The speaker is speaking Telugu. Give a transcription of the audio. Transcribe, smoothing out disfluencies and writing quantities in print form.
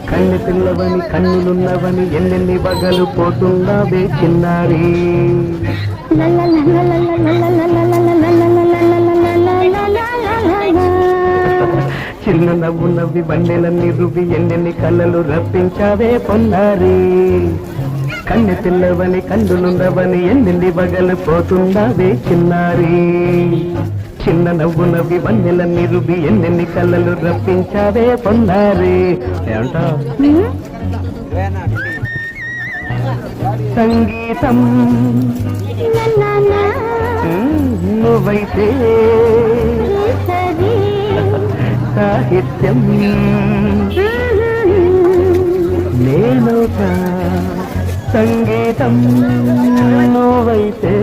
కన్ను పిల్లవని కన్నులున్నవని ఎన్నెన్ని బగలు పోతున్నావే చిన్నారి. చిన్న నవ్వు నవ్వి బండెలన్నీ రువి ఎన్నెన్ని కళ్ళలు రప్పించావే పొన్నారి. కన్ను పిల్లవని కన్నులున్నవని ఎన్నెన్ని బగలు పోతున్నావే చిన్నారి. చిన్న నవ్వు నవ్వి బండెలన్నీ రువి ఎన్నెన్ని కళ్ళలు రప్పించావే పొన్నారి. ఏమంటా సంగీతం నువ్వైతే సాహిత్యం నేనొక సంగీతం నువ్వైతే